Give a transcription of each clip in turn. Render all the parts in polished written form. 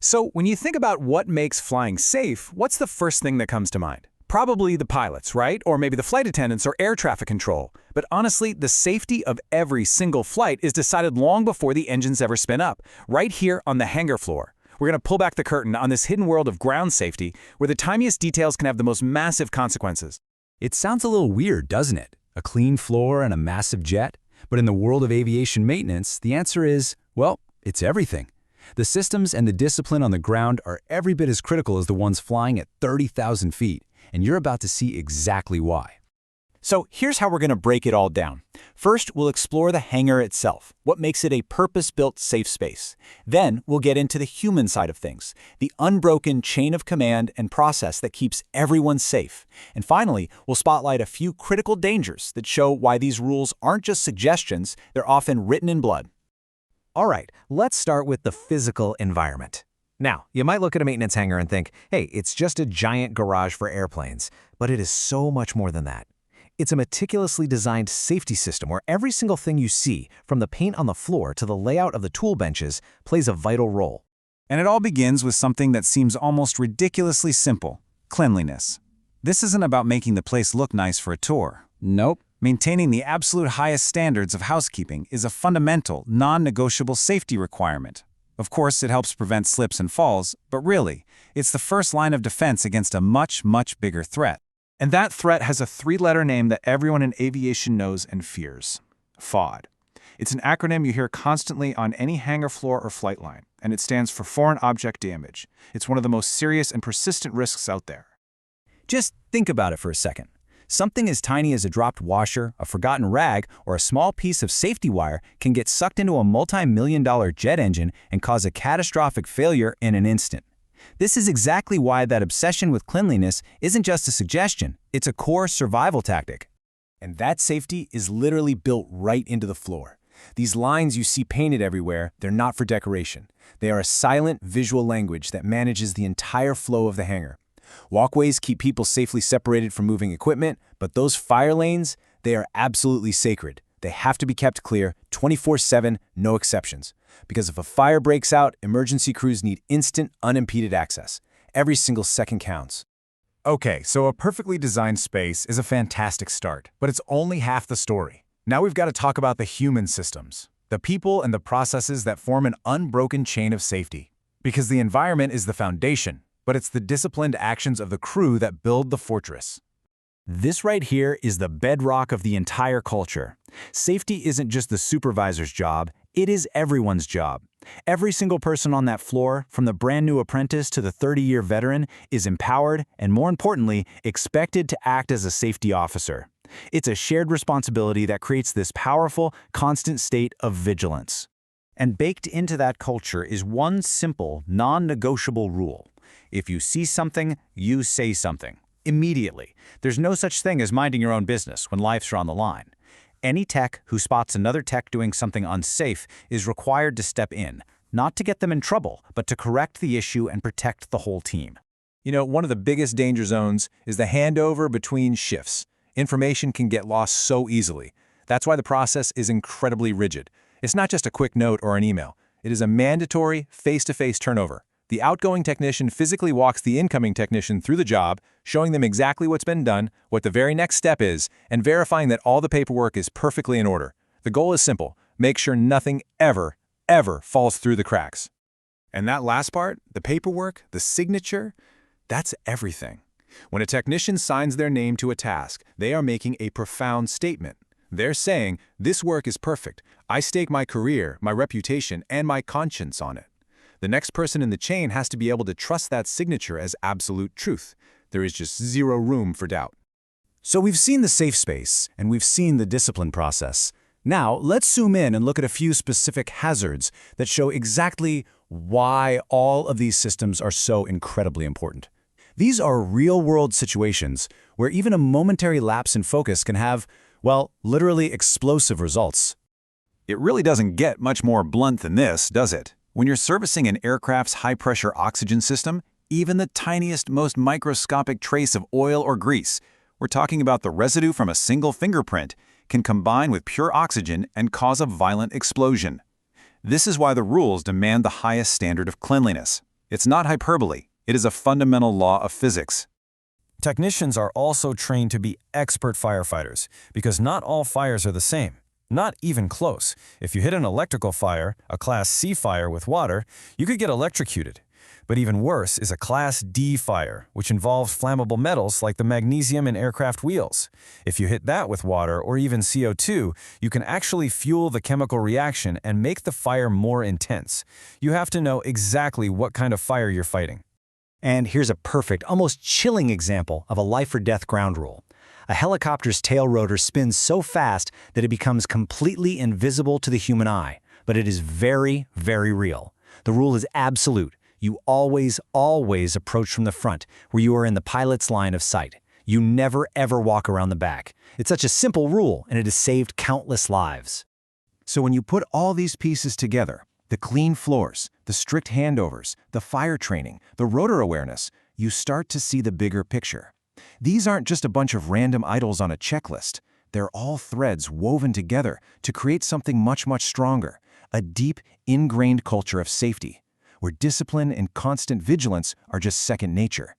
So when you think about what makes flying safe, what's the first thing that comes to mind? Probably the pilots, right? Or maybe the flight attendants or air traffic control. But honestly, the safety of every single flight is decided long before the engines ever spin up, right here on the hangar floor. We're going to pull back the curtain on this hidden world of ground safety, where the tiniest details can have the most massive consequences. It sounds a little weird, doesn't it? A clean floor and a massive jet? But in the world of aviation maintenance, the answer is, well, it's everything. The systems and the discipline on the ground are every bit as critical as the ones flying at 30,000 feet, and you're about to see exactly why. So here's how we're going to break it all down. First, we'll explore the hangar itself, what makes it a purpose-built safe space. Then, we'll get into the human side of things, the unbroken chain of command and process that keeps everyone safe. And finally, we'll spotlight a few critical dangers that show why these rules aren't just suggestions, they're often written in blood. All right, let's start with the physical environment. Now, you might look at a maintenance hangar and think, hey, it's just a giant garage for airplanes, but it is so much more than that. It's a meticulously designed safety system where every single thing you see, from the paint on the floor to the layout of the tool benches, plays a vital role. And it all begins with something that seems almost ridiculously simple: cleanliness. This isn't about making the place look nice for a tour. Nope. Maintaining the absolute highest standards of housekeeping is a fundamental, non-negotiable safety requirement. Of course, it helps prevent slips and falls, but really, it's the first line of defense against a much, much bigger threat. And that threat has a three-letter name that everyone in aviation knows and fears: FOD. It's an acronym you hear constantly on any hangar floor or flight line, and it stands for Foreign Object Damage. It's one of the most serious and persistent risks out there. Just think about it for a second. Something as tiny as a dropped washer, a forgotten rag, or a small piece of safety wire can get sucked into a multi-million-dollar jet engine and cause a catastrophic failure in an instant. This is exactly why that obsession with cleanliness isn't just a suggestion, it's a core survival tactic. And that safety is literally built right into the floor. These lines you see painted everywhere, they're not for decoration. They are a silent visual language that manages the entire flow of the hangar. Walkways keep people safely separated from moving equipment, but those fire lanes, they are absolutely sacred. They have to be kept clear 24/7, no exceptions. Because if a fire breaks out, emergency crews need instant, unimpeded access. Every single second counts. Okay, so a perfectly designed space is a fantastic start, but it's only half the story. Now we've got to talk about the human systems, the people and the processes that form an unbroken chain of safety. Because the environment is the foundation, but it's the disciplined actions of the crew that build the fortress. This right here is the bedrock of the entire culture. Safety isn't just the supervisor's job, it is everyone's job. Every single person on that floor, from the brand new apprentice to the 30-year veteran, is empowered and, more importantly, expected to act as a safety officer. It's a shared responsibility that creates this powerful, constant state of vigilance. And baked into that culture is one simple, non-negotiable rule. If you see something, you say something. Immediately. There's no such thing as minding your own business when lives are on the line. Any tech who spots another tech doing something unsafe is required to step in, not to get them in trouble, but to correct the issue and protect the whole team. You know, one of the biggest danger zones is the handover between shifts. Information can get lost so easily. That's why the process is incredibly rigid. It's not just a quick note or an email. It is a mandatory face-to-face turnover. The outgoing technician physically walks the incoming technician through the job, showing them exactly what's been done, what the very next step is, and verifying that all the paperwork is perfectly in order. The goal is simple: make sure nothing ever falls through the cracks. And that last part, the paperwork, the signature, that's everything. When a technician signs their name to a task, they are making a profound statement. They're saying, "This work is perfect. I stake my career, my reputation, and my conscience on it." The next person in the chain has to be able to trust that signature as absolute truth. There is just zero room for doubt. So we've seen the safe space, and we've seen the discipline process. Now, let's zoom in and look at a few specific hazards that show exactly why all of these systems are so incredibly important. These are real-world situations where even a momentary lapse in focus can have, well, literally explosive results. It really doesn't get much more blunt than this, does it? When you're servicing an aircraft's high-pressure oxygen system, even the tiniest, most microscopic trace of oil or grease, we're talking about the residue from a single fingerprint, can combine with pure oxygen and cause a violent explosion. This is why the rules demand the highest standard of cleanliness. It's not hyperbole. It is a fundamental law of physics. Technicians are also trained to be expert firefighters because not all fires are the same. Not even close. If you hit an electrical fire, a Class C fire with water, you could get electrocuted. But even worse is a Class D fire, which involves flammable metals like the magnesium in aircraft wheels. If you hit that with water or even CO2, you can actually fuel the chemical reaction and make the fire more intense. You have to know exactly what kind of fire you're fighting. And here's a perfect, almost chilling example of a life-or-death ground rule. A helicopter's tail rotor spins so fast that it becomes completely invisible to the human eye, but it is very, very real. The rule is absolute. You always approach from the front, where you are in the pilot's line of sight. You never, ever walk around the back. It's such a simple rule, and it has saved countless lives. So when you put all these pieces together, the clean floors, the strict handovers, the fire training, the rotor awareness, you start to see the bigger picture. These aren't just a bunch of random items on a checklist. They're all threads woven together to create something much, much stronger, a deep, ingrained culture of safety, where discipline and constant vigilance are just second nature.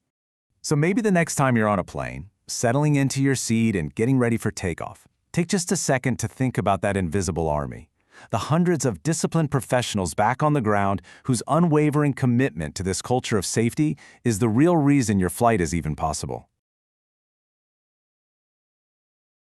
So maybe the next time you're on a plane, settling into your seat and getting ready for takeoff, take just a second to think about that invisible army. The hundreds of disciplined professionals back on the ground whose unwavering commitment to this culture of safety is the real reason your flight is even possible.